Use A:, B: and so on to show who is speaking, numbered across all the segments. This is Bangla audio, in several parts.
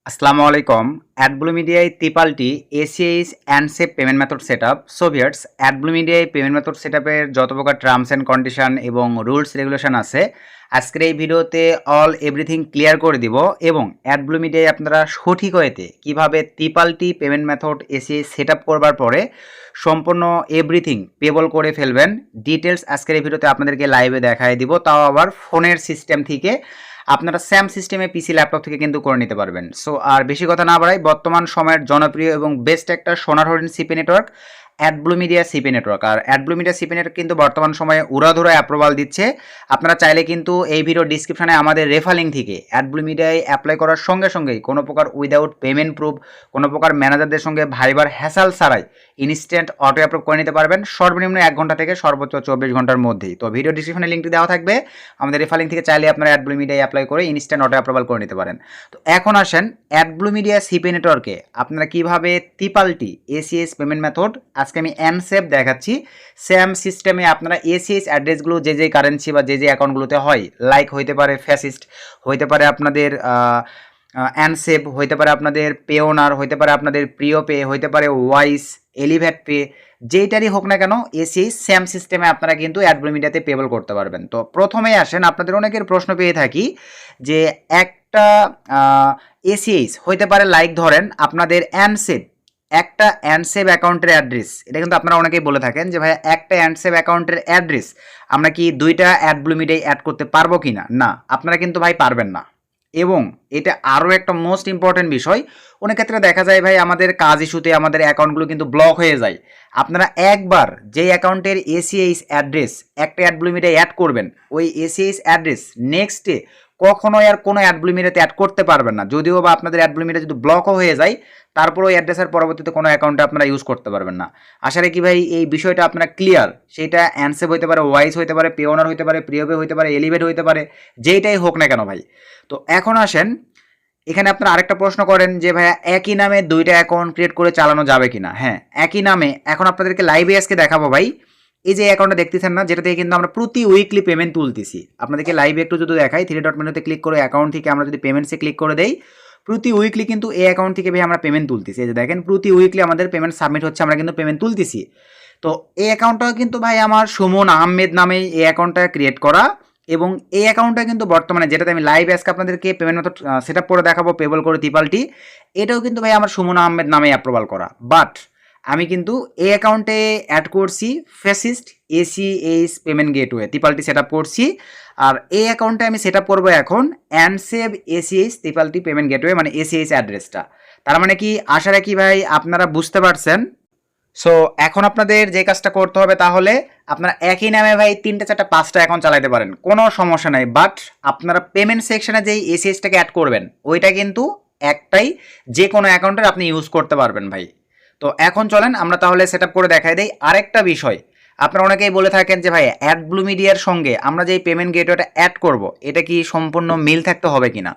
A: আসসালামু আলাইকুম। অ্যাডব্লু মিডিয়ায় Tipalti ACH and save payment method setup. So viewers, AdBlue মিডিয়ায় পেমেন্ট মেথড সেটআপের যত প্রকার টার্মস অ্যান্ড কন্ডিশন এবং রুলস রেগুলেশন আছে, আজকের এই ভিডিওতে অল এভরিথিং ক্লিয়ার করে দিব এবং অ্যাডব্লু মিডিয়ায় আপনারা সঠিক ওয়েতে কীভাবে ত্রিপালটি পেমেন্ট মেথড এসিএইচ সেটআপ করবার পরে সম্পূর্ণ এভরিথিং পেবল করে ফেলবেন, ডিটেলস আজকের এই ভিডিওতে আপনাদেরকে লাইভে দেখায় দিব, তাও আবার ফোনের সিস্টেম থেকে। আপনারা স্যাম সিস্টেমে পিসি ল্যাপটপ থেকে কিন্তু করে নিতে পারবেন। সো আর বেশি কথা না বাড়াই, বর্তমান সময়ের জনপ্রিয় এবং বেস্ট একটা সোনার হরিণ CP network AdBlue media CP network. আর অ্যাডব্লু মিডিয়া সিপি নেটওয়ার্ক কিন্তু বর্তমান সময়ে উড়াধুরা অ্যাপ্রুভাল দিচ্ছে। আপনারা চাইলে কিন্তু এই ভিডিও ডিসক্রিপশনে আমাদের রেফার থেকে অ্যাডব্লু মিডিয়ায় অ্যাপ্লাই করার সঙ্গে সঙ্গেই কোনো প্রকার উইদাউট পেমেন্ট প্রুফ, কোনো প্রকার ম্যানেজারদের সঙ্গে ভাইবার হ্যাসাল ছাড়াই ইনস্ট্যান্ট অটো অ্যাপ্রুভ করে নিতে পারবেন সর্বনিম্ন 1 ঘন্টা থেকে সর্বোচ্চ 24 ঘন্টার মধ্যেই। তো ভিডিও ডিসক্রিপশনে লিঙ্কটি দেওয়া থাকবে, আমাদের রেফার থেকে চাইলে আপনারা অ্যাডব্লু মিডিয়ায় অ্যাপ্লাই করে ইনস্ট্যান্ট অটো অ্যাপ্রুভাল করে নিতে পারেন। তো এখন আসেন অ্যাডব্লু মিডিয়া সিপি নেটওয়ার্কে আপনারা কীভাবে ত্রিপালটি এসিএস পেমেন্ট মেথড, আজকে আমি অ্যানসেভ দেখাচ্ছি। স্যাম সিস্টেমে আপনারা এসিএস অ্যাড্রেসগুলো যে যে কারেন্সি বা যে যে অ্যাকাউন্টগুলোতে হয়, লাইক হইতে পারে ফ্যাসিস্ট, হইতে পারে আপনাদের অ্যানসেভ, হইতে পারে আপনাদের পেওনার, হইতে পারে আপনাদের প্রিয় পে, হইতে পারে ওয়াইস, এলিভেট পে, যেইটারই হোক না কেন এসিএস স্যাম সিস্টেমে আপনারা কিন্তু অ্যাডব্লু মিডিয়াতে পেবল করতে পারবেন। তো প্রথমেই আসেন, আপনাদের অনেকের প্রশ্ন পেয়ে থাকি যে একটা এসিএস হইতে পারে, লাইক ধরেন আপনাদের অ্যানসেভ, একটা অ্যান্ডসেভ অ্যাকাউন্টের অ্যাড্রেস, এটা কিন্তু আপনারা অনেকেই বলে থাকেন যে ভাই একটা অ্যান্ডসেভ অ্যাকাউন্টের অ্যাড্রেস আমরা কি দুইটা অ্যাডব্লু মিডিয়ায় অ্যাড করতে পারবো কি না? না, আপনারা কিন্তু ভাই পারবেন না। এবং এটা আরও একটা মোস্ট ইম্পর্টেন্ট বিষয়, অনেক ক্ষেত্রে দেখা যায় ভাই আমাদের কাজ ইস্যুতে আমাদের অ্যাকাউন্টগুলো কিন্তু ব্লক হয়ে যায়। আপনারা একবার যেই অ্যাকাউন্টের এসিএইচ অ্যাড্রেস একটা অ্যাডব্লু মিডিয়ায় অ্যাড করবেন, ওই এসিএইচ অ্যাড্রেস নেক্সটে কখনোই আর কোনো অ্যাডব্লু মিডিয়াতে অ্যাড করতে পারবেন না। যদিও বা আপনাদের অ্যাডব্লু মিডিয়া যদি ব্লকও হয়ে যায়, তারপর ওই অ্যাড্রেসের পরবর্তীতে কোনো অ্যাকাউন্টে আপনারা ইউজ করতে পারবেন না। আশা রাখি ভাই এই বিষয়টা আপনারা ক্লিয়ার। সেইটা অ্যানসেভ হইতে পারে, ওয়াইস হইতে পারে, পেওনার হইতে পারে, প্রিয়পে হইতে পারে, এলিভেট হইতে পারে, যেইটাই হোক না কেন ভাই। তো এখন আসেন, এখানে আপনারা আরেকটা প্রশ্ন করেন যে ভাইয়া একই নামে দুইটা অ্যাকাউন্ট ক্রিয়েট করে চালানো যাবে কিনা? হ্যাঁ, একই নামে। এখন আপনাদেরকে লাইভে আজকে দেখাবো ভাই, এই যে অ্যাকাউন্টটা দেখতেছেন না, যেটা থেকে কিন্তু আমরা প্রতি উইকলি পেমেন্ট তুলতেছি। আপনাদেরকে লাইভে একটু যদি দেখাই, 3 ডট মেনুতে ক্লিক করে অ্যাকাউন্ট থেকে আমরা যদি পেমেন্টসে ক্লিক করে দেই, প্রতি উইকলি কিন্তু এই অ্যাকাউন্ট থেকে ভাই আমরা পেমেন্ট তুলতেছি। এই যে দেখেন, প্রতি উইকলি আমাদের পেমেন্ট সাবমিট হচ্ছে, আমরা কিন্তু পেমেন্ট তুলতেছি। তো এই অ্যাকাউন্টটাও কিন্তু ভাই আমার সুমন আহমেদ নামে এই অ্যাকাউন্টটা ক্রিয়েট করা, এবং এই অ্যাকাউন্টটা কিন্তু বর্তমানে যেটাতে আমি লাইভ আজকে আপনাদেরকে পেমেন্ট মেথড সেট আপ করে দেখাবো পেবল করে ত্রিপালটি, এটাও কিন্তু ভাই আমার সুমন আহমেদ নামে অ্যাপ্রুভাল করা। বাট আমি কিন্তু এই অ্যাকাউন্টে অ্যাড করছি fastest ACH payment gateway Tipalti set up করছি। আর এই অ্যাকাউন্টে আমি সেট আপ করবো এখন অ্যানসেভ এসিএইচ ত্রিপালটি পেমেন্ট গেটওয়ে, মানে এসিএইচ অ্যাড্রেসটা। তার মানে কি, আশা রাখি ভাই আপনারা বুঝতে পারছেন। সো এখন আপনাদের যে কাজটা করতে হবে, তাহলে আপনারা একই নামে ভাই 3টা 4টা 5টা অ্যাকাউন্ট চালাতে পারেন, কোনো সমস্যা নাই। বাট আপনারা পেমেন্ট সেকশনে যেই এসিএসটাকে অ্যাড করবেন, ওইটা কিন্তু একটাই, যে কোনো অ্যাকাউন্টের আপনি ইউজ করতে পারবেন ভাই। তো এখন চলেন আমরা তাহলে সেট আপ করে দেখাই দেই। আরেকটা বিষয়, আপনারা অনেকেই বলে থাকেন যে ভাই অ্যাডব্লু মিডিয়ার সঙ্গে আমরা যেই পেমেন্ট গেটওয়েটা অ্যাড করব, এটা কি সম্পূর্ণ মিল থাকতে হবে কিনা?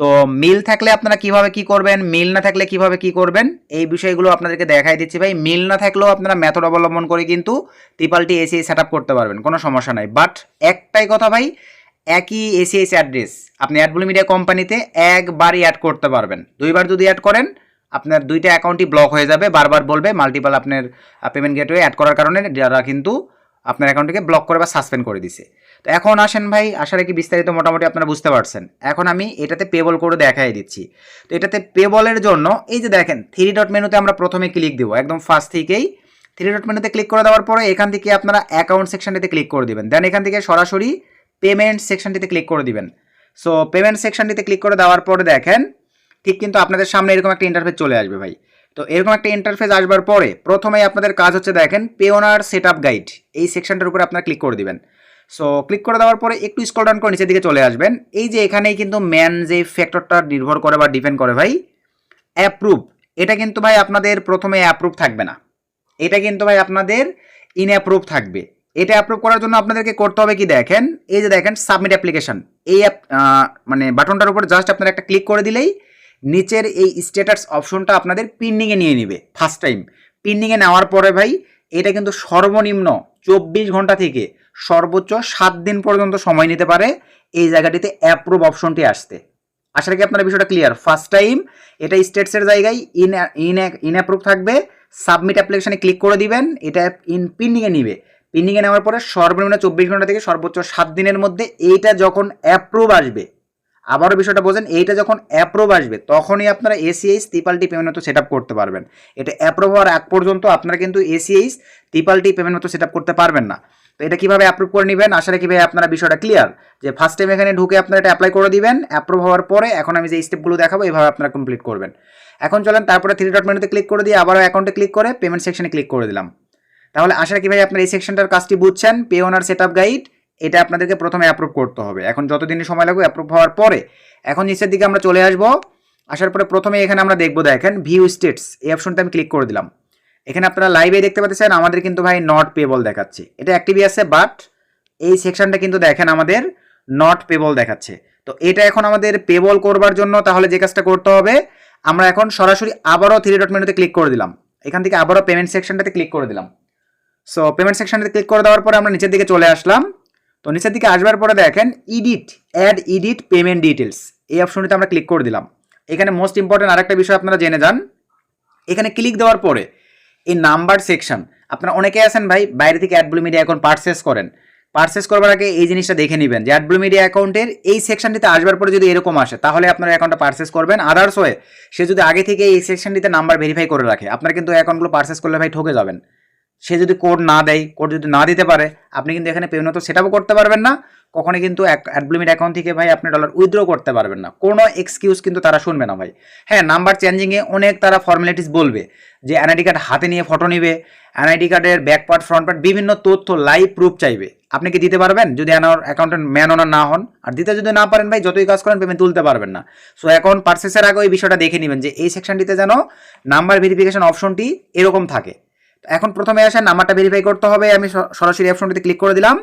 A: তো মিল থাকলে আপনারা কিভাবে কি করবেন, মিল না থাকলে কিভাবে কি করবেন, এই বিষয়গুলো আপনাদেরকে দেখাই দিচ্ছি ভাই। মিল না থাকলেও আপনারা মেথড অবলম্বন করে কিন্তু ত্রিপালটি এসিআই সেট আপ করতে পারবেন, কোনো সমস্যা নাই। বাট একটাই কথা ভাই, একই এসিআইস অ্যাড্রেস আপনি অ্যাডব্লু মিডিয়া কোম্পানিতে একবারই অ্যাড করতে পারবেন। দুইবার যদি অ্যাড করেন, আপনার দুইটা অ্যাকাউন্টই ব্লক হয়ে যাবে, বারবার বলবে মাল্টিপাল আপনার পেমেন্ট গেটওয়ে অ্যাড করার কারণে যারা কিন্তু আপনার অ্যাকাউন্টটিকে ব্লক করে বা সাসপেন্ড করে দিছে। তো এখন আসেন ভাই, আশা রাখি বিস্তারিত মোটামুটি আপনারা বুঝতে পারছেন। এখন আমি এটাতে পেবল করে দেখাই দিচ্ছি। তো এটাতে পেবলের জন্য এই যে দেখেন 3 ডট মেনুতে আমরা প্রথমে ক্লিক দেবো, একদম ফার্স্ট থেকেই 3 ডট মেনুতে ক্লিক করে দেওয়ার পরে এখান থেকে আপনারা অ্যাকাউন্ট সেকশনটিতে ক্লিক করে দিবেন। দেন এখান থেকে সরাসরি পেমেন্ট সেকশনটিতে ক্লিক করে দিবেন। সো পেমেন্ট সেকশনটিতে ক্লিক করে দেওয়ার পরে দেখেন ঠিক কিন্তু আপনাদের সামনে এরকম একটা ইন্টারফেস চলে আসবে ভাই। তো এরকম একটা ইন্টারফেস আসবার পরে প্রথমেই আপনাদের কাজ হচ্ছে দেখেন পেওনার সেট আপ গাইড, এই সেকশনটার উপরে আপনারা ক্লিক করে দিবেন। সো ক্লিক করে দেওয়ার পরে একটু স্ক্রল ডাউন করে নিচের দিকে চলে আসবেন। এই যে এখানেই কিন্তু ম্যান যে ফ্যাক্টরটা নির্ভর করে বা ডিপেন্ড করে ভাই, অ্যাপ্রুভ, এটা কিন্তু ভাই আপনাদের প্রথমে অ্যাপ্রুভ থাকবে না, এটা কিন্তু ভাই আপনাদের ইনঅ্যাপ্রুভ থাকবে। এটা অ্যাপ্রুভ করার জন্য আপনাদেরকে করতে হবে কি, দেখেন এই যে দেখেন সাবমিট অ্যাপ্লিকেশন, এই মানে বাটনটার উপর জাস্ট আপনারা একটা ক্লিক করে দিলেই নিচের এই স্ট্যাটাস অপশনটা আপনাদের পিন্ডিংয়ে নিয়ে নেবে। ফার্স্ট টাইম পিন্ডিংয়ে নেওয়ার পরে ভাই এটা কিন্তু সর্বনিম্ন 24 ঘন্টা থেকে সর্বোচ্চ 7 দিন পর্যন্ত সময় নিতে পারে এই জায়গাটিতে অ্যাপ্রুভ অপশনটি আসতে। আশা রাখি আপনার বিষয়টা ক্লিয়ার। ফার্স্ট টাইম এটা স্টেটসের জায়গায় ইন অ্যাপ্রুভ থাকবে, সাবমিট অ্যাপ্লিকেশনে ক্লিক করে দিবেন, এটা ইন পেন্ডিংয়ে নিবে। পেন্ডিংয়ে নেওয়ার পরে সর্বনিম্ন 24 ঘন্টা থেকে সর্বোচ্চ 7 দিনের মধ্যে এইটা যখন অ্যাপ্রুভ আসবে, আবারও বিষয়টা বোঝেন, এইটা যখন অ্যাপ্রুভ আসবে তখনই আপনারা এসিএইচ ত্রিপালটি পেমেন্ট মেথড সেট আপ করতে পারবেন। এটা অ্যাপ্রুভ হওয়ার আগ পর্যন্ত আপনারা কিন্তু এসিএইচ ত্রিপালটি পেমেন্ট মেথড সেট আপ করতে পারবেন না। তো এটা কীভাবে অ্যাপ্রুভ করে নেবেন, আশা রাখি ভাই আপনারা বিষয়টা ক্লিয়ার, যে ফার্স্ট টাইম এখানে ঢুকে আপনারা এটা অ্যাপ্লাই করে দিবেন। অ্যাপ্রুভ হওয়ার পরে এখন আমি যে স্টেপগুলো দেখাবো এইভাবে আপনারা কমপ্লিট করবেন। এখন চলেন তারপরে 3 ডট মেনুতে ক্লিক করে দিয়ে আবারও অ্যাকাউন্টে ক্লিক করে পেমেন্ট সেকশনে ক্লিক করে দিলাম। তাহলে আশা রাখি ভাই আপনার এই সেকশনটার কাজটি বুঝছেন। পে ওনার সেট আপ গাইড, এটা আপনাদেরকে প্রথমে অ্যাপ্রুভ করতে হবে। এখন যতদিনই সময় লাগবে অ্যাপ্রুভ হওয়ার পরে এখন নিচের দিকে আমরা চলে আসবো। আসার পরে প্রথমে এখানে আমরা দেখবো, দেখেন ভিউ স্টেটস, এই অপশনটা আমি ক্লিক করে দিলাম। এখানে আপনারা লাইভে দেখতে পাচ্ছেন আমাদের কিন্তু ভাই নট পেবল দেখাচ্ছে, এটা অ্যাক্টিভই আছে, বাট এই সেকশনটা কিন্তু দেখেন আমাদের নট পেবল দেখাচ্ছে। তো এটা এখন আমাদের পেবল করবার জন্য তাহলে যে কাজটা করতে হবে, আমরা এখন সরাসরি আবারও 3 ডট মেনুতে ক্লিক করে দিলাম। এখান থেকে আবারও পেমেন্ট সেকশনটাতে ক্লিক করে দিলাম। সো পেমেন্ট সেকশনটাতে ক্লিক করে দেওয়ার পরে আমরা নিচের দিকে চলে আসলাম। তো নিচের দিকে আসবার পরে দেখেন এডিট পেমেন্ট ডিটেলস, এই অপশনটিতে আমরা ক্লিক করে দিলাম। এখানে মোস্ট ইম্পর্টেন্ট আরেকটা বিষয় আপনারা জেনে যান, এখানে ক্লিক দেওয়ার পরে এই নাম্বার সেকশন, আপনারা অনেকে আছেন ভাই বাইরে থেকে অ্যাডব্লু মিডিয়া অ্যাকাউন্ট পারচেস করবার আগে এই জিনিসটা দেখে নেবেন যে অ্যাডব্লু মিডিয়া অ্যাকাউন্টের এই সেকশনটিতে আসবার পরে যদি এরকম আসে তাহলে আপনারা অ্যাকাউন্টটা পারচেস করবেন। আদার্স হয়ে সে যদি আগে থেকে এই সেকশনটিতে নাম্বার ভেরিফাই করে রাখে, আপনারা কিন্তু অ্যাকাউন্টগুলো পারচেস করলে ভাই ঠকে যাবেন। সে যদি কোড না দেয়, কোড যদি না দিতে পারে, আপনি কিন্তু এখানে পেমেন্ট তো সেট আপও করতে পারবেন না, কখনই কিন্তু অ্যাডব্লুমিট অ্যাকাউন্ট থেকে ভাই আপনি ডলার উইথড্র করতে পারবেন না। কোনো এক্সকিউজ কিন্তু তারা শুনবে না ভাই। হ্যাঁ, নাম্বার চেঞ্জিংয়ে অনেক তারা ফর্মালিটিস বলবে, যে এনআইডি কার্ড হাতে নিয়ে ফটো নিবে, এনআইডি কার্ডের ব্যাক পার্ট ফ্রন্ট পার্ট বিভিন্ন তথ্য লাইভ প্রুফ চাইবে। আপনি কি দিতে পারবেন যদি অ্যাকাউন্টের ম্যান ওনার না হন? আর দিতে যদি না পারেন ভাই, যতই কাজ করেন পেমেন্ট তুলতে পারবেন না। সো অ্যাকাউন্ট পারচেসের আগে ওই বিষয়টা দেখে নেবেন যে এই সেকশনটিতে যেন নাম্বার ভেরিফিকেশন অপশনটি এরকম থাকে। এখন প্রথমে আসেন নাম্বারটা ভেরিফাই করতে হবে, আমি সরাসরি অপশনটিতে ক্লিক করে দিলাম।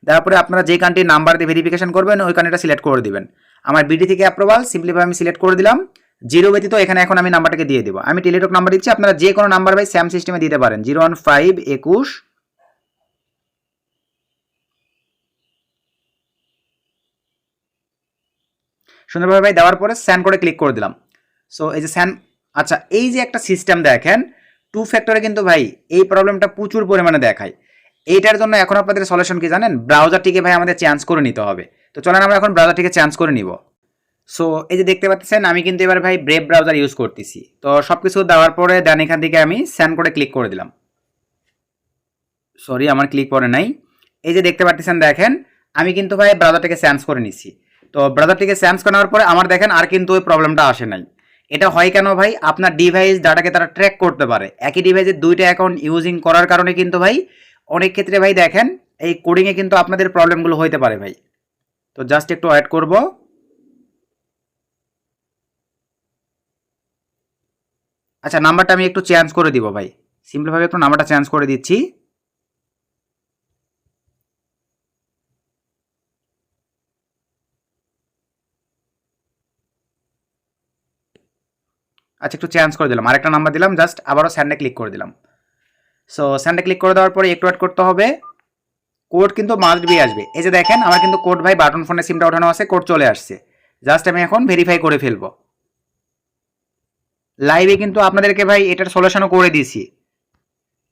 A: তারপরে আপনারা যে কান্ট্রির নাম্বার দিয়ে ভেরিফিকেশন করবেন ওই কান্ট্রিটা সিলেক্ট করে দিবেন। আমার বিডি থেকে অ্যাপ্রুভাল সিম্পলিভাবে আমি সিলেক্ট করে দিলাম। জিরো ব্যতীত এখানে এখন আমি নাম্বারটাকে দিয়ে দেবো। আমি টেলিটক নাম্বার দিচ্ছি, আপনারা যে কোনো নাম্বার ভাই স্যাম সিস্টেমে দিতে পারেন। 01521 সুন্দরভাবে ভাই দেওয়ার পরে স্যান করে ক্লিক করে দিলাম। সো এই যে স্যান, আচ্ছা এই যে একটা সিস্টেম দেখেন 2 ফ্যাক্টরে কিন্তু ভাই এই প্রবলেমটা প্রচুর পরিমাণে দেখায়। এইটার জন্য এখন আপনাদের সলিউশন কি জানেন? ব্রাউজারটিকে ভাই আমাদের চেঞ্জ করে নিতে হবে। তো চলেন আমরা এখন ব্রাউজারটিকে চেঞ্জ করে নিব। সো এই যে দেখতে পাচ্ছেন আমি কিন্তু এবার ভাই ব্রেভ ব্রাউজার ইউজ করতেছি। তো সব কিছু দেওয়ার পরে দেন এখান থেকে আমি স্যান করে ক্লিক করে দিলাম। সরি, আমার ক্লিক করে নাই। এই যে দেখতে পাচ্ছেন দেখেন আমি কিন্তু ভাই ব্রাউজারটাকে চেঞ্জ করে নিছি। তো ব্রাউজারটিকে চেঞ্জ করার পরে আমার দেখেন আর কিন্তু ওই প্রবলেমটা আসে নাই। এটা হয় কেন ভাই? আপনার ডিভাইস ডাটাকে তারা ট্র্যাক করতে পারে। একই ডিভাইসে 2টা অ্যাকাউন্ট ইউজিং করার কারণে কিন্তু ভাই অনেক ক্ষেত্রে ভাই দেখেন এই কোডিংয়ে কিন্তু আপনাদের প্রবলেমগুলো হইতে পারে ভাই। তো জাস্ট একটু ওয়েট করব। আচ্ছা নাম্বারটা আমি একটু চেঞ্জ করে দিব ভাই, সিম্পলভাবে একটু নাম্বারটা চেঞ্জ করে দিচ্ছি। আচ্ছা একটু চেঞ্জ করে দিলাম, আরেকটা নাম্বার দিলাম, জাস্ট আবারও স্যান্ডে ক্লিক করে দিলাম। সো স্যান্ডে ক্লিক করে দেওয়ার পরে একটু ওয়েট করতে হবে। কোড কিন্তু মাস্ট বি আসবে। এই যে দেখেন আমার কিন্তু কোড ভাই বাটন ফোনে সিমটা ওঠানো আছে, কোড চলে আসছে। জাস্ট আমি এখন ভেরিফাই করে ফেলবো। লাইভে কিন্তু আপনাদেরকে ভাই এটার সলিউশনও করে দিয়েছি।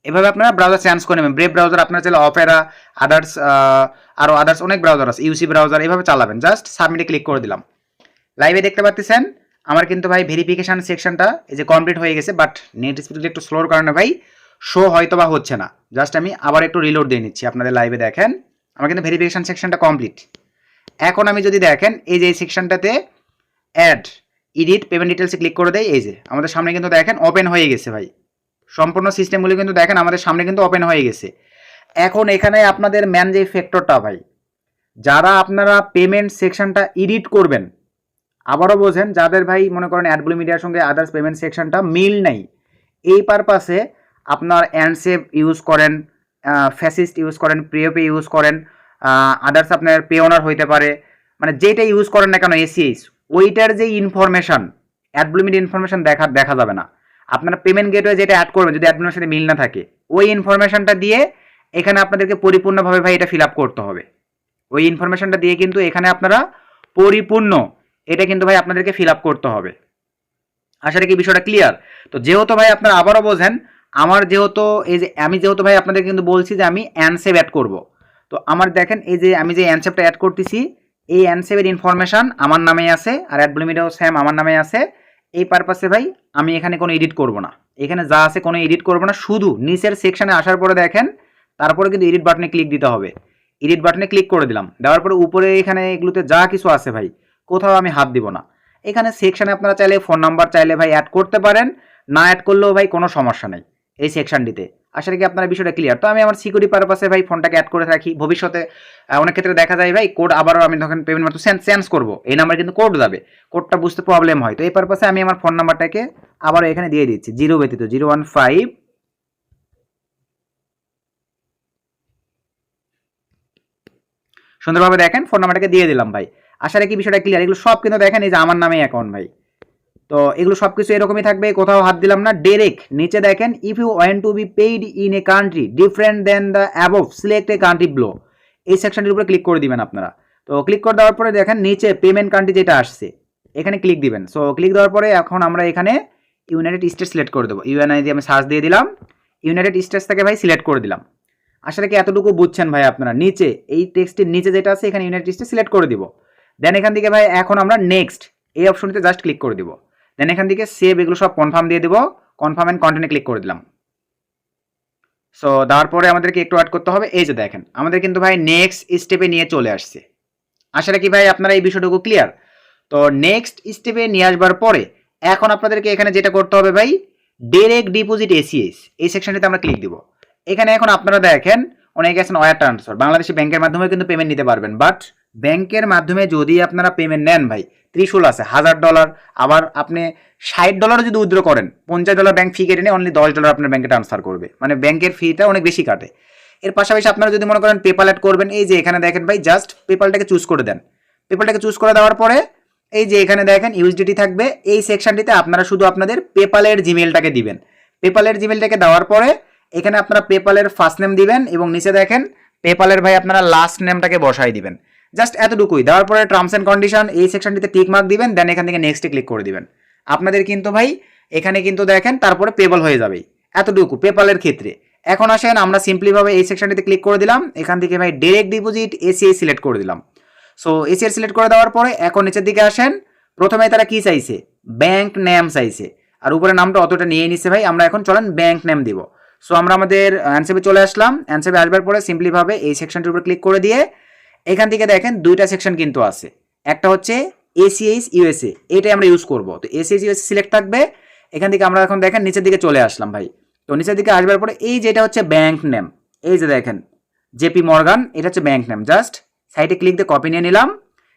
A: এভাবে আপনারা ব্রাউজার চেঞ্জ করে নেবেন। ব্রেভ ব্রাউজার আপনারা চাইলে অপেরা, আদার্স অনেক ব্রাউজার আছে, ইউসি ব্রাউজার, এভাবে চালাবেন। জাস্ট সাবমিটে ক্লিক করে দিলাম। লাইভে দেখতে পাচ্ছেন আমার কিন্তু ভাই ভেরিফিকেশন সেকশনটা এই যে কমপ্লিট হয়ে গেছে, বাট নেট স্পিড একটু স্লোর কারণে ভাই শো হয়তো বা হচ্ছে না। জাস্ট আমি আবার একটু রিলোড দিয়ে নিচ্ছি। আপনাদের লাইভে দেখেন আমার কিন্তু ভেরিফিকেশন সেকশনটা কমপ্লিট। এখন আমি যদি দেখেন এই যে এই সেকশনটাতে অ্যাড এডিট পেমেন্ট ডিটেলসে ক্লিক করে দেয়, এই যে আমাদের সামনে কিন্তু দেখেন ওপেন হয়ে গেছে ভাই। সম্পূর্ণ সিস্টেমগুলো কিন্তু দেখেন আমাদের সামনে কিন্তু ওপেন হয়ে গেছে। এখন এখানে আপনাদের ম্যান যে ফ্যাক্টরটা ভাই, যারা আপনারা পেমেন্ট সেকশনটা এডিট করবেন, আবারও বোঝেন যাদের ভাই মনে করেন অ্যাডব্লু মিডিয়ার সঙ্গে আদার্স পেমেন্ট সেকশনটা মিল নাই, এই পারপাসে আপনার অ্যান্ডসেভ ইউজ করেন, ফ্যাসিস্ট ইউজ করেন, প্রিয়পে ইউজ করেন, আদার্স আপনার পে ওনার হইতে পারে, মানে যেটা ইউজ করেন না কেন এসিএইচ, ওইটার যে ইনফরমেশন অ্যাডব্লু মিডিয়া ইনফরমেশন দেখা যাবে না। আপনারা পেমেন্ট গেটওয়ে যেটা অ্যাড করবেন যদি অ্যাডব্লুর সাথে মিল না থাকে, ওই ইনফরমেশনটা দিয়ে এখানে আপনাদেরকে পরিপূর্ণভাবে ভাই এটা ফিল আপ করতে হবে। ওই ইনফরমেশনটা দিয়ে কিন্তু এখানে আপনারা পরিপূর্ণ এটা কিন্তু ভাই আপনাদেরকে ফিল আপ করতে হবে। আশা রাখি বিষয়টা ক্লিয়ার। তো যেহেতু ভাই আপনারা আবারও বোঝেন, আমার যেহেতু এই যে আমি যেহেতু ভাই আপনাদের কিন্তু বলছি যে আমি অ্যানসেভ অ্যাড করব, তো আমার দেখেন এই যে আমি যে অ্যানসেভটা অ্যাড করতেছি, এই অ্যানসেভের ইনফরমেশন আমার নামেই আছে আর অ্যাডব্লুমিডিয়াও সেম আমার নামে আছে। এই পারপাসে ভাই আমি এখানে কোনো এডিট করব না, এখানে যা আছে কোনো এডিট করব না, শুধু নিচের সেকশনে আসার পরে দেখেন তারপরে কিন্তু এডিট বাটনে ক্লিক দিতে হবে। এডিট বাটনে ক্লিক করে দিলাম, দেওয়ার পরে উপরে এখানে এগুলোতে যা কিছু আছে ভাই কোথাও আমি হাত দিব না। এখানে সেকশনে আপনারা চাইলে ফোন নাম্বার চাইলে ভাই অ্যাড করতে পারেন, না অ্যাড করলেও ভাই কোনো সমস্যা নেই এই সেকশনটিতে। আশা করি আপনারা বিষয়টা ক্লিয়ার। তো আমি আমার সিকিউরিটি পারপাসে ভাই ফোনটাকে অ্যাড করে রাখি, ভবিষ্যতে অনেক ক্ষেত্রে দেখা যায় ভাই কোড আবারও আমি তখন পেমেন্ট মেথড চেঞ্জ করবো, এই নাম্বার কিন্তু কোড যাবে, কোডটা বুঝতে প্রবলেম হয়। তো এই পারপাসে আমি আমার ফোন নাম্বারটাকে আবারও এখানে দিয়ে দিচ্ছি, 0 ব্যতীত 015। সুন্দরভাবে দেখেন ফোন নাম্বারটাকে দিয়ে দিলাম ভাই। আশা রাখি বিষয়টা ক্লিয়ার। এগুলো সব কিন্তু দেখেন এই যে আমার নামে অ্যাকাউন্ট ভাই। তো এগুলো সব কিছু এরকমই থাকবে, কোথাও হাত দিলাম না। ডাইরেক্ট নিচে দেখেন if you want to be paid in a country different then the above select a country below, এই সেকশনটির উপরে ক্লিক করে দিবেন আপনারা। তো ক্লিক করে দেওয়ার পরে দেখেন নিচে পেমেন্ট কান্ট্রি যেটা আসছে এখানে ক্লিক দিবেন। সো ক্লিক দেওয়ার পরে এখন আমরা এখানে ইউনাইটেড স্টেটস সিলেক্ট করে দেবো। ইউএনআই দিয়ে আমি সার্চ দিয়ে দিলাম, ইউনাইটেড স্টেটস থেকে ভাই সিলেক্ট করে দিলাম। আসলে কি এতটুকু বুঝছেন ভাই আপনারা? নিচে এই টেক্সটের নিচে যেটা আছে এখানে ইউনাইটেড স্টেটস সিলেক্ট করে দিব। দেন এখান থেকে ভাই এখন আমরা নেক্সট এই অপশনটিতে জাস্ট ক্লিক করে দিব। দেন এখান থেকে সেভ এগুলো সব কনফার্ম দিয়ে দেবো, কনফার্ম অ্যান্ড কন্টিনিউ ক্লিক করে দিলাম। সো দেওয়ার পরে আমাদেরকে একটু অ্যাড করতে হবে। এই যে দেখেন আমাদের কিন্তু ভাই নেক্সট স্টেপে নিয়ে চলে আসছে। আশা রাখি ভাই আপনারা এই বিষয়টুকু ক্লিয়ার। তো নেক্সট স্টেপে নিয়ে আসবার পরে এখন আপনাদেরকে এখানে যেটা করতে হবে ভাই, ডাইরেক্ট ডিপোজিট এসিএস এই সেকশনটিতে আমরা ক্লিক দিব। এখানে এখন আপনারা দেখেন অনেকে আছেন ওয়্যার ট্রান্সফার, বাংলাদেশি ব্যাংকের মাধ্যমে কিন্তু পেমেন্ট নিতে পারবেন। বাট ব্যাংকের মাধ্যমে যদি আপনারা পেমেন্ট নেন ভাই, ত্রিশূল আছে $1000, আবার আপনি $60 যদি উইথড্র করেন, $50 ব্যাংক ফি কেটে নিয়ে অনলি $10 আপনার ব্যাংকে ট্রান্সফার করবে, মানে ব্যাংকের ফিটা অনেক বেশি কাটে। এর পাশাপাশি আপনারা যদি মনে করেন পেপাল অ্যাড করবেন, এই যে এখানে দেখেন ভাই জাস্ট পেপালটাকে চুজ করে দেন। পেপালটাকে চুজ করে দেওয়ার পরে এই যে এখানে দেখেন ইউএসডিটি থাকবে, এই সেকশনটিতে আপনারা শুধু আপনাদের পেপালের জিমেলটাকে দিবেন। পেপালের জিমেলটাকে দেওয়ার পরে এখানে আপনারা পেপালের ফার্স্ট নেম দিবেন এবং নিচে দেখেন পেপালের ভাই আপনারা লাস্ট নেমটাকে বসাই দিবেন। জাস্ট এতটুকুই। দেওয়ার পরে টার্মস অ্যান্ড কন্ডিশন এই সেকশনটিতে টিক মার্ক দিবেন, দেন এখান থেকে নেক্সটে ক্লিক করে দিবেন। আপনাদের কিন্তু ভাই এখানে কিন্তু দেখেন তারপরে পেপাল হয়ে যাবে, এতটুকু পেপালের ক্ষেত্রে। এখন আসেন আমরা সিম্পলিভাবে এই সেকশনটিতে ক্লিক করে দিলাম, এখান থেকে ভাই ডাইরেক্ট ডিপোজিট এসিআই সিলেক্ট করে দিলাম। সো এসিআই সিলেক্ট করে দেওয়ার পরে এখন নিচের দিকে আসেন, প্রথমে তারা কি চাইছে, ব্যাংক নেম চাইছে, আর উপরে নামটা অতটা নিয়ে নিচ্ছে ভাই। আমরা এখন চলেন ব্যাংক নেম দিব। সো আমরা আমাদের অ্যানসেপে চলে আসলাম। অ্যানসেপে আসবার পরে সিম্পলিভাবে এই সেকশনটির উপর ক্লিক করে দিয়ে এখান থেকে দেখেন দুইটা সেকশন কিন্তু আছে, একটা হচ্ছে এসিএইচ ইউএসএ, এটাই আমরা ইউজ করব। তো এসিএইচ ইউএসএ সিলেক্ট থাকবে। এখান থেকে আমরা এখন দেখেন নিচের দিকে চলে আসলাম ভাই। তো নিচের দিকে আসবার পরে এই যেটা হচ্ছে ব্যাংক নেম, এই যে দেখেন জেপি মর্গান, এটা হচ্ছে ব্যাংক নেম। জাস্ট সাইডে ক্লিক দিয়ে কপি নিয়ে নিলাম।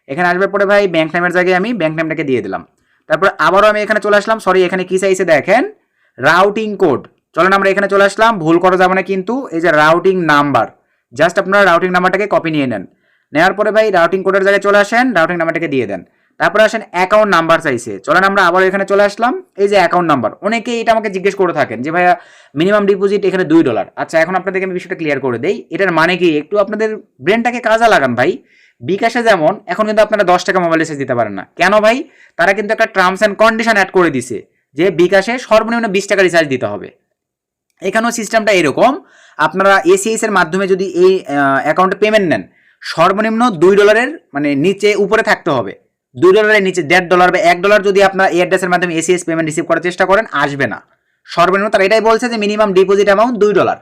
A: এখানে আসবার পরে ভাই ব্যাংক নেমের জায়গায় আমি ব্যাংক নেমটাকে দিয়ে দিলাম। তারপরে আবারও আমি এখানে চলে আসলাম, সরি এখানে কি চাইছে দেখেন রাউটিং কোড। চলেন আমরা এখানে চলে আসলাম, ভুল করা যাবে না কিন্তু। এই যে রাউটিং নাম্বার, জাস্ট আপনারা রাউটিং নাম্বারটাকে কপি নিয়ে নেন। নেওয়ার পরে ভাই রাউটিং কোডের জায়গায় চলে আসেন, রাউটিং নাম্বারটাকে দিয়ে দেন। তারপরে আসেন অ্যাকাউন্ট নাম্বার চাইছে, চলেন আমরা আবার এখানে চলে আসলাম। এই যে অ্যাকাউন্ট নাম্বার, অনেকে এটা আমাকে জিজ্ঞেস করে থাকেন যে ভাইয়া মিনিমাম ডিপোজিট এখানে $2। আচ্ছা এখন আপনাদেরকে আমি বিষয়টা ক্লিয়ার করে দেই, এটার মানে কি একটু আপনাদের ব্রেনটাকে কাজে লাগান ভাই। বিকাশে যেমন এখন কিন্তু আপনারা $10 মোবাইল রিচার্জ দিতে পারেন না, কেন ভাই? তারা কিন্তু একটা টার্মস অ্যান্ড কন্ডিশন অ্যাড করে দিছে যে বিকাশে সর্বনিম্ন $20 রিচার্জ দিতে হবে। এখানেও সিস্টেমটা এরকম, আপনারা এসিএস এর মাধ্যমে যদি এই অ্যাকাউন্টে পেমেন্ট নেন, সর্বনিম্ন $2 মানে নিচে উপরে থাকতে হবে। $2 নিচে $1.5 বা $1 যদি আপনার এই অ্যাড্রেসের মাধ্যমে এসিএস পেমেন্ট রিসিভ করার চেষ্টা করেন, আসবে না। সর্বনিম্ন তারা এটাই বলছে যে মিনিমাম ডিপোজিট অ্যামাউন্ট $2।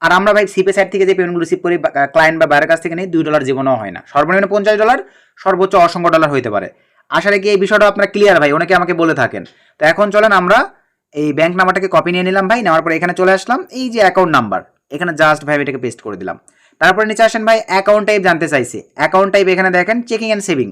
A: আর আমরা ভাই সিপে সাইড থেকে যে পেমেন্টগুলো রিসিভ করি ক্লায়েন্ট বা বাইরের কাছ থেকে নেই, $2 জীবনেও হয় না। সর্বনিম্ন $50, সর্বোচ্চ অসংখ্য ডলার হইতে পারে। আশা রাখি এই বিষয়টা আপনারা ক্লিয়ার ভাই, অনেকে আমাকে বলে থাকেন। তো এখন চলেন আমরা এই ব্যাংক নাম্বারটাকে কপি নিয়ে নিলাম ভাই। নেওয়ার পরে এখানে চলে আসলাম, এই যে অ্যাকাউন্ট নাম্বার এখানে জাস্ট ভাই এটাকে পেস্ট করে দিলাম। তারপরে নিচে আসেন ভাই অ্যাকাউন্ট টাইপ জানতে চাইছে। অ্যাকাউন্ট টাইপ এখানে দেখেন চেকিং অ্যান্ড সেভিং,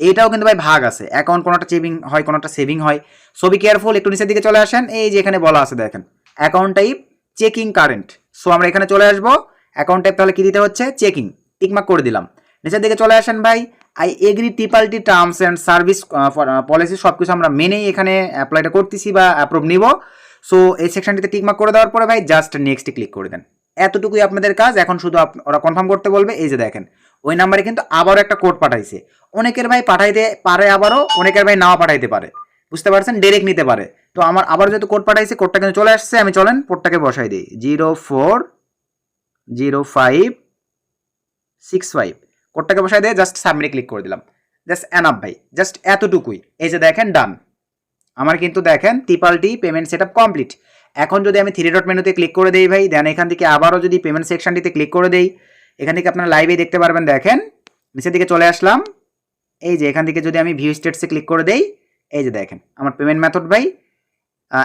A: এটাও কিন্তু ভাই ভাগ আছে, অ্যাকাউন্ট কোনোটা চেকিং হয় কোনোটা সেভিং হয়। সো বি কেয়ারফুল, একটু নিচের দিকে চলে আসেন, এই যে এখানে বলা আছে দেখেন account type checking current. So আমরা এখানে চলে আসবো, অ্যাকাউন্ট টাইপ তাহলে কি দিতে হচ্ছে, চেকিং, টিকমার্ক করে দিলাম। নিচের দিকে চলে আসেন ভাই, I agree Tipalti terms and service policy সব কিছু আমরা মেনেই এখানে অ্যাপ্লাইটা করতেছি বা অ্যাপ্রুভ নিব। সো এই সেকশনটিতে টিকমার্ক করে দেওয়ার পরে ভাই জাস্ট নেক্সটে ক্লিক করে দেন। এতটুকুই আপনাদের কাজ। এখন শুধু ওরা কনফার্ম করতে বলবে, এই যে দেখেন ওই নাম্বারে কিন্তু আবারও একটা কোড পাঠাইছে। অনেকের ভাই পাঠাইতে পারে, আবারও অনেকের ভাই নাও পাঠাইতে পারে, বুঝতে পারছেন, ডাইরেক্ট নিতে পারে। তো আমার আবার যেহেতু কোড পাঠাইছে, কোডটা কিন্তু চলে আসছে, আমি চলেন কোডটাকে বসাই দিই 040565। কোডটাকে বসাই দিয়ে জাস্ট সাবমিটে ক্লিক করে দিলাম। জাস্ট এনাফ ভাই, জাস্ট এতটুকুই। এই যে দেখেন ডান, আমার কিন্তু দেখেন ত্রিপালটি পেমেন্ট সেটআপ কমপ্লিট। এখন যদি আমি থ্রি ডট মেনুতে ক্লিক করে দেই ভাই, দেন এখান থেকে আবারও যদি পেমেন্ট সেকশনটিতে ক্লিক করে দেই, এখান থেকে আপনারা লাইভে দেখতে পারবেন। দেখেন নিচের দিকে চলে আসলাম, এই যে এখান থেকে যদি আমি ভিউ স্টেটসে ক্লিক করে দেই, এই যে দেখেন আমার পেমেন্ট মেথড ভাই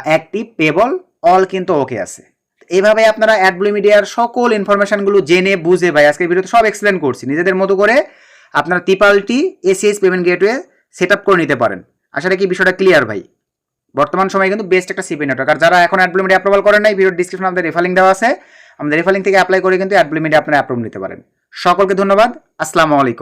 A: অ্যাক্টিভ, পেবল, অল কিন্তু ওকে আছে। এইভাবে আপনারা অ্যাডব্লু মিডিয়ার সকল ইনফরমেশনগুলো জেনে বুঝে ভাই আজকের ভিডিওতে সব এক্সপ্লেন করছি, নিজেদের মতো করে আপনারা Tipalti ACS payment gateway set up করে নিতে পারেন। আসলে কি বিষয়টা ক্লিয়ার ভাই? বর্তমান সময়ে কিন্তু বেস্ট একটা সিপি নেটওয়ার্ক। আর যারা এখন অ্যাডব্লু মিডিয়া অ্যাপ্রুভাল করেন নাই, ভিডিওর ডিসক্রিপশনে আমাদের রেফারিং দেওয়া আছে, আমাদের রেফারিং থেকে অ্যাপ্লাই করে কিন্তু অ্যাডব্লু মিডিয়া আপনারা অ্যাপ্রুভ নিতে পারেন। সকলকে ধন্যবাদ, আসসালামু আলাইকুম।